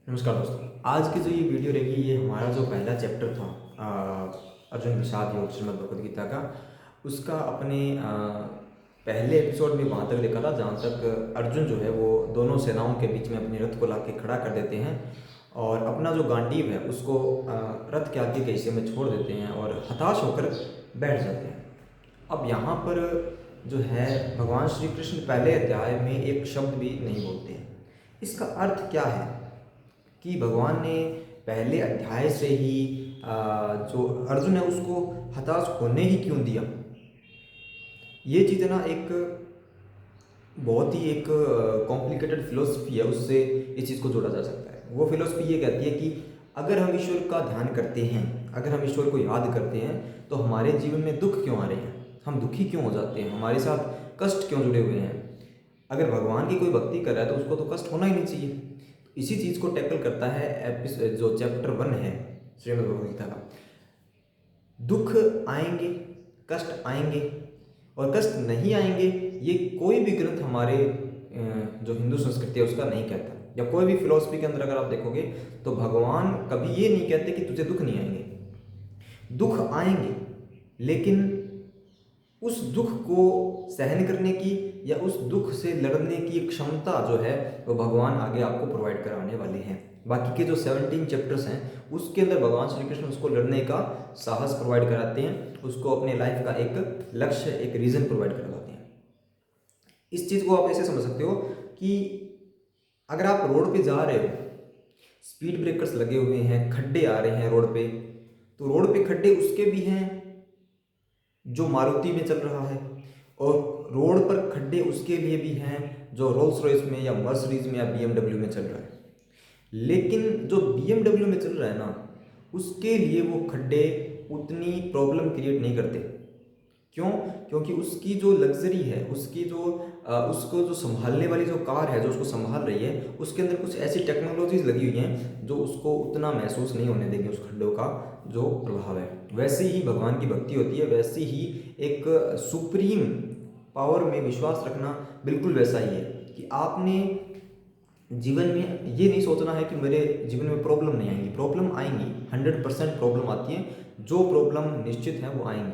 नमस्कार दोस्तों। आज की जो ये वीडियो रहेगी, ये हमारा जो पहला चैप्टर था अर्जुन विषाद योग श्रीमद् भगवद गीता का, उसका अपने पहले एपिसोड में वहाँ तक देखा था जहाँ तक अर्जुन जो है वो दोनों सेनाओं के बीच में अपने रथ को लाके खड़ा कर देते हैं और अपना जो गांडीव है उसको रथ के आगे के हिस्से में छोड़ देते हैं और हताश होकर बैठ जाते हैं। अब यहाँ पर जो है भगवान श्री कृष्ण पहले अध्याय में एक शब्द भी नहीं बोलते हैं। इसका अर्थ क्या है कि भगवान ने पहले अध्याय से ही जो अर्जुन है उसको हताश होने ही क्यों दिया। ये चीज़ ना एक बहुत ही एक कॉम्प्लिकेटेड फिलोसफी है, उससे इस चीज़ को जोड़ा जा सकता है। वो फिलोसफी ये कहती है कि अगर हम ईश्वर का ध्यान करते हैं, अगर हम ईश्वर को याद करते हैं तो हमारे जीवन में दुख क्यों आ रहे हैं, हम दुखी क्यों हो जाते हैं, हमारे साथ कष्ट क्यों जुड़े हुए हैं। अगर भगवान की कोई भक्ति कर रहा है तो उसको तो कष्ट होना ही नहीं चाहिए। इसी चीज़ को टैकल करता है जो चैप्टर 1 है श्रीमद् भगवद गीता का। दुख आएंगे, कष्ट आएंगे और कष्ट नहीं आएंगे, ये कोई भी ग्रंथ हमारे जो हिंदू संस्कृति है उसका नहीं कहता। या कोई भी फिलॉसफी के अंदर अगर आप देखोगे तो भगवान कभी ये नहीं कहते कि तुझे दुख नहीं आएंगे। दुख आएंगे, लेकिन उस दुख को सहन करने की या उस दुख से लड़ने की क्षमता जो है वो भगवान आगे आपको प्रोवाइड कराने वाले हैं। बाकी के जो 17 चैप्टर्स हैं उसके अंदर भगवान श्री कृष्ण उसको लड़ने का साहस प्रोवाइड कराते हैं, उसको अपने लाइफ का एक लक्ष्य, एक रीज़न प्रोवाइड करवाते हैं। इस चीज़ को आप ऐसे समझ सकते हो कि अगर आप रोड पे जा रहे हो, स्पीड ब्रेकर्स लगे हुए हैं, खड्डे आ रहे हैं रोड पे, तो रोड पे खड्डे उसके भी हैं जो मारुति में चल रहा है और रोड पर खड्डे उसके लिए भी हैं जो रोल्स रॉयस में या मर्सिडीज में या बीएमडब्ल्यू में चल रहा है। लेकिन जो बीएमडब्ल्यू में चल रहा है ना, उसके लिए वो खड्डे उतनी प्रॉब्लम क्रिएट नहीं करते। क्यों? क्योंकि उसकी जो लग्जरी है, उसकी जो उसको जो संभालने वाली जो कार है जो उसको संभाल रही है, उसके अंदर कुछ ऐसी टेक्नोलॉजीज लगी हुई हैं जो उसको उतना महसूस नहीं होने देंगे उस खड्डों का जो प्रभाव है। वैसे ही भगवान की भक्ति होती है, वैसे ही एक सुप्रीम पावर में विश्वास रखना बिल्कुल वैसा ही है कि आपने जीवन में ये नहीं सोचना है कि मेरे जीवन में प्रॉब्लम नहीं आएंगी। प्रॉब्लम आएंगी, 100% प्रॉब्लम आती है, जो प्रॉब्लम निश्चित है वो आएंगी।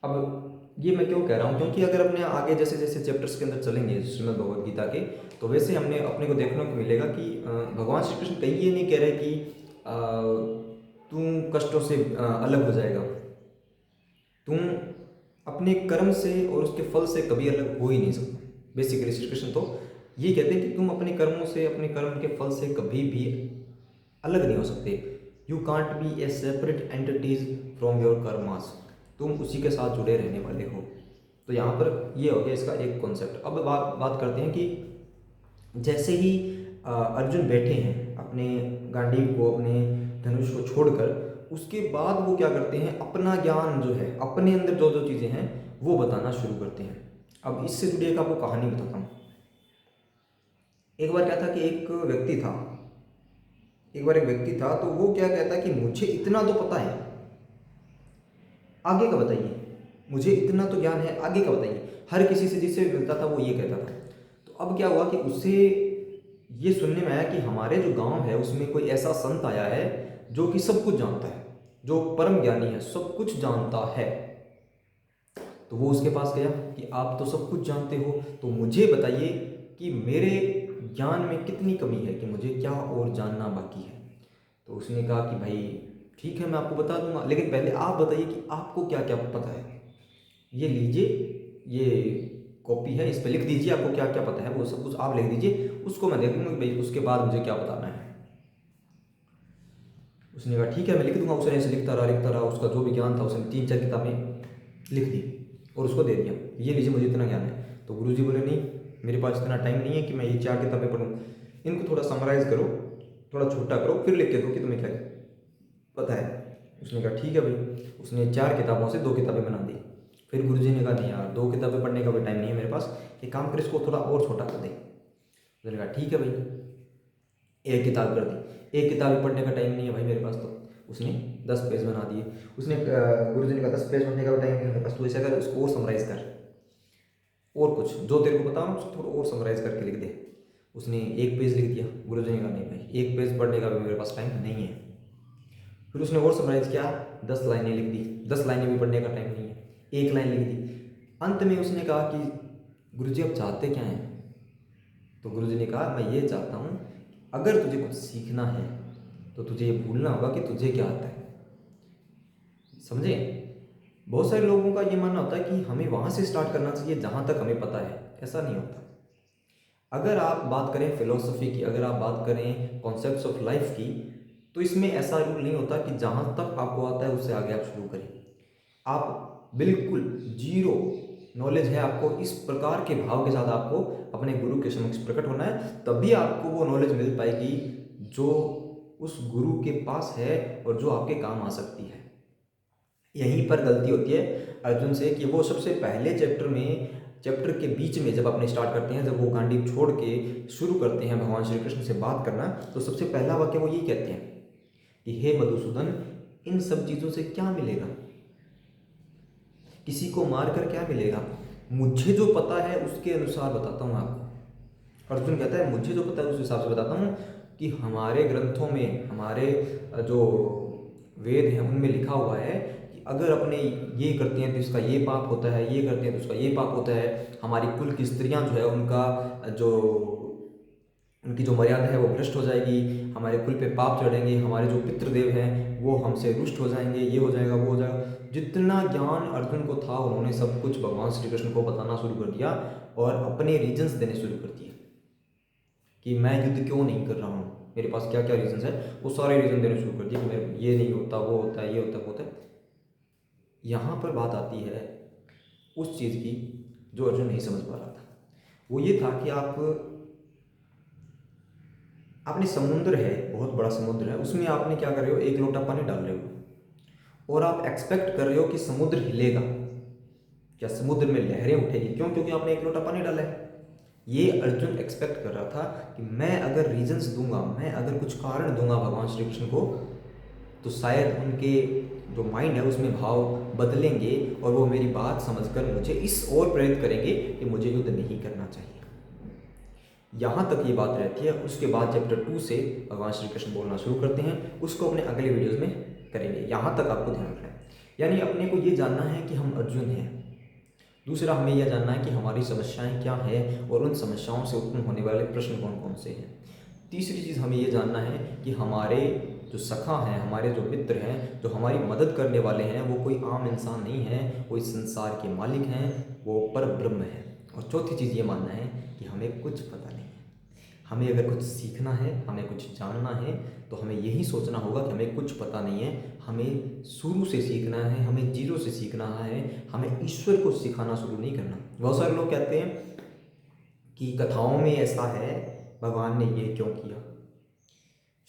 अब ये मैं क्यों कह रहा हूँ, क्योंकि अगर अपने आगे जैसे जैसे चैप्टर्स के अंदर चलेंगे श्रीमद् भगवद गीता के, तो वैसे हमने अपने को देखने को मिलेगा कि भगवान श्री कृष्ण कहीं ये नहीं कह रहे कि तुम कष्टों से अलग हो जाएगा। तुम अपने कर्म से और उसके फल से कभी अलग हो ही नहीं सकते। बेसिकली श्री कृष्ण तो ये कहते हैं कि तुम अपने कर्मों से, अपने कर्म के फल से कभी भी अलग नहीं हो सकते। You can't be A separate entities from your karmas. तुम उसी के साथ जुड़े रहने वाले हो। तो यहाँ पर ये हो गया इसका एक कॉन्सेप्ट। अब बात करते हैं कि जैसे ही अर्जुन बैठे हैं अपने गांडीव को, अपने धनुष को छोड़कर, उसके बाद वो क्या करते हैं, अपना ज्ञान जो है, अपने अंदर जो जो चीज़ें हैं वो बताना शुरू करते हैं। अब इससे जुड़ी एक आपको कहानी बताता हूँ। एक बार क्या था कि एक व्यक्ति था तो वो क्या कहता कि मुझे इतना तो पता है, आगे का बताइए। मुझे इतना तो ज्ञान है, आगे का बताइए। हर किसी से जिससे भी मिलता था वो ये कहता था। तो अब क्या हुआ कि उससे ये सुनने में आया कि हमारे जो गांव है उसमें कोई ऐसा संत आया है जो कि सब कुछ जानता है, जो परम ज्ञानी है, सब कुछ जानता है। तो वो उसके पास गया कि आप तो सब कुछ जानते हो, तो मुझे बताइए कि मेरे ज्ञान में कितनी कमी है, कि मुझे क्या और जानना बाकी है। तो उसने कहा कि भाई ठीक है, मैं आपको बता दूंगा, लेकिन पहले आप बताइए कि आपको क्या क्या पता है। ये लीजिए, ये कॉपी है, इस पर लिख दीजिए आपको क्या क्या पता है, वो सब कुछ आप लिख दीजिए, उसको मैं देखूंगा कि भाई उसके बाद मुझे क्या बताना है। उसने कहा ठीक है मैं लिख दूंगा। उसने ऐसे लिखता रहा, उसका जो भी ज्ञान था उसने 3-4 किताबें लिख दी और उसको दे दिया, ये लीजिए मुझे इतना ज्ञान है। तो गुरुजी बोले नहीं, मेरे पास इतना टाइम नहीं है कि मैं ये 4 किताबें पढूं, इनको थोड़ा समराइज़ करो, थोड़ा छोटा करो, फिर लिख के दो कि तुम्हें क्या पता है। उसने कहा ठीक है भाई। उसने 4 किताबों से 2 किताबें बना दी। फिर गुरुजी ने कहा नहीं यार, 2 किताबें पढ़ने का भी टाइम नहीं है मेरे पास, एक काम कर इसको थोड़ा और छोटा कर दे। उसने कहा ठीक है भाई, एक किताब कर दी। एक किताब पढ़ने का टाइम नहीं है भाई मेरे पास, तो उसने 10 पेज बना दिए। उसने गुरुजी ने कहा 10 पेज पढ़ने का भी टाइम नहीं है मेरे पास, तो ऐसा कर उसको और समराइज़ कर, और कुछ जो तेरे को पता हो उसको थोड़ा और समराइज़ करके लिख दे। उसने एक पेज लिख दिया। गुरुजी ने कहा नहीं भाई, एक पेज पढ़ने का भी मेरे पास टाइम नहीं है। फिर उसने और समराइज किया, 10 लाइनें लिख दी। 10 लाइनें भी पढ़ने का टाइम नहीं है, एक लाइन लिख दी। अंत में उसने कहा कि गुरुजी आप चाहते क्या हैं? तो गुरुजी ने कहा मैं ये चाहता हूँ, अगर तुझे कुछ सीखना है तो तुझे ये भूलना होगा कि तुझे क्या आता है। समझे? बहुत सारे लोगों का ये मानना होता है कि हमें वहाँ से स्टार्ट करना चाहिए जहाँ तक हमें पता है। ऐसा नहीं होता। अगर आप बात करें फिलोसफी की, अगर आप बात करें कॉन्सेप्ट्स ऑफ लाइफ की, तो इसमें ऐसा रूल नहीं होता कि जहाँ तक आपको आता है उससे आगे आप शुरू करें। आप बिल्कुल जीरो नॉलेज है आपको, इस प्रकार के भाव के साथ आपको अपने गुरु के समक्ष प्रकट होना है, तभी आपको वो नॉलेज मिल पाएगी जो उस गुरु के पास है और जो आपके काम आ सकती है। यहीं पर गलती होती है अर्जुन से कि वो सबसे पहले चैप्टर के बीच में जब अपने स्टार्ट करते हैं, जब वो गांडीव छोड़ के शुरू करते हैं भगवान श्री कृष्ण से बात करना, तो सबसे पहला वाक्य वो यही कहते हैं कि हे मधुसूदन, इन सब चीज़ों से क्या मिलेगा? किसी को मारकर क्या मिलेगा? मुझे जो पता है उसके अनुसार बताता हूँ आपको। अर्जुन कहता है मुझे जो पता है उस हिसाब से बताता हूँ कि हमारे ग्रंथों में, हमारे जो वेद हैं उनमें लिखा हुआ है कि अगर अपने ये करते हैं तो इसका ये पाप होता है, ये करते हैं तो उसका ये पाप होता है। हमारी कुल की स्त्रियाँ जो है उनकी जो मर्यादा है वो भ्रष्ट हो जाएगी, हमारे कुल पे पाप चढ़ेंगे, हमारे जो पितृदेव हैं वो हमसे रुष्ट हो जाएंगे, ये हो जाएगा, वो हो जाएगा। जितना ज्ञान अर्जुन को था उन्होंने सब कुछ भगवान श्री कृष्ण को बताना शुरू कर दिया और अपने रीजंस देने शुरू कर दिए कि मैं युद्ध क्यों नहीं कर रहा हूँ, मेरे पास क्या क्या रीजंस है। वो सारे रीजन देने शुरू कर दिए कि मेरे ये नहीं होता, वो होता है, ये होता है, वो होता है। यहाँ पर बात आती है उस चीज़ की जो अर्जुन नहीं समझ पा रहा था। वो ये था कि आपने समुद्र है, बहुत बड़ा समुद्र है, उसमें आपने क्या कर रहे हो, एक लोटा पानी डाल रहे हो और आप एक्सपेक्ट कर रहे हो कि समुद्र हिलेगा। क्या समुद्र में लहरें उठेगी? क्यों? क्योंकि आपने एक लोटा पानी डाला है। ये अर्जुन एक्सपेक्ट कर रहा था कि मैं अगर रीजंस दूंगा, मैं अगर कुछ कारण दूंगा भगवान श्री कृष्ण को, तो शायद उनके जो माइंड है उसमें भाव बदलेंगे और वो मेरी बात समझकर मुझे इस ओर प्रेरित करेंगे कि मुझे युद्ध नहीं करना चाहिए। यहाँ तक ये बात रहती है। उसके बाद चैप्टर 2 से भगवान श्री कृष्ण बोलना शुरू करते हैं, उसको अपने अगले वीडियोज़ में करेंगे। यहाँ तक आपको ध्यान रखना है। यानी अपने को ये जानना है कि हम अर्जुन हैं। दूसरा, हमें यह जानना है कि हमारी समस्याएं क्या हैं और उन समस्याओं से उत्पन्न होने वाले प्रश्न कौन कौन से हैं। तीसरी चीज़ हमें ये जानना है कि हमारे जो सखा हैं, हमारे जो मित्र हैं, जो हमारी मदद करने वाले हैं, वो कोई आम इंसान नहीं है, कोई संसार के मालिक हैं, वो पर ब्रह्म है। और चौथी चीज़ ये मानना है कि हमें कुछ पता नहीं है। हमें अगर कुछ सीखना है, हमें कुछ जानना है, तो हमें यही सोचना होगा कि हमें कुछ पता नहीं है, हमें शुरू से सीखना है, हमें जीरो से सीखना है, हमें ईश्वर को सिखाना शुरू नहीं करना। बहुत सारे लोग कहते हैं कि कथाओं में ऐसा है, भगवान ने ये क्यों किया,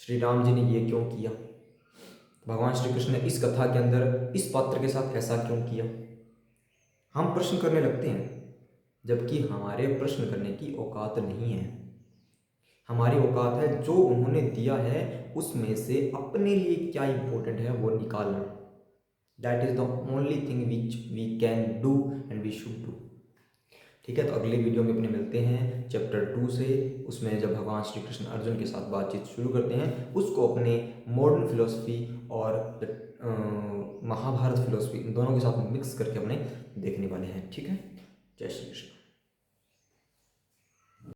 श्री राम जी ने ये क्यों किया, भगवान श्री कृष्ण ने इस कथा के अंदर इस पात्र के साथ ऐसा क्यों किया। हम प्रश्न करने लगते हैं, जबकि हमारे प्रश्न करने की औकात नहीं है। हमारी औकात है जो उन्होंने दिया है उसमें से अपने लिए क्या इंपॉर्टेंट है वो निकालना। That is the only thing which we can do and we should do. ठीक है, तो अगले वीडियो में अपने मिलते हैं चैप्टर 2 से। उसमें जब भगवान श्री कृष्ण अर्जुन के साथ बातचीत शुरू करते हैं, उसको अपने मॉडर्न फिलोसफी और महाभारत फिलोसफी इन दोनों के साथ मिक्स करके अपने देखने वाले हैं। ठीक है, जय श्री कृष्ण।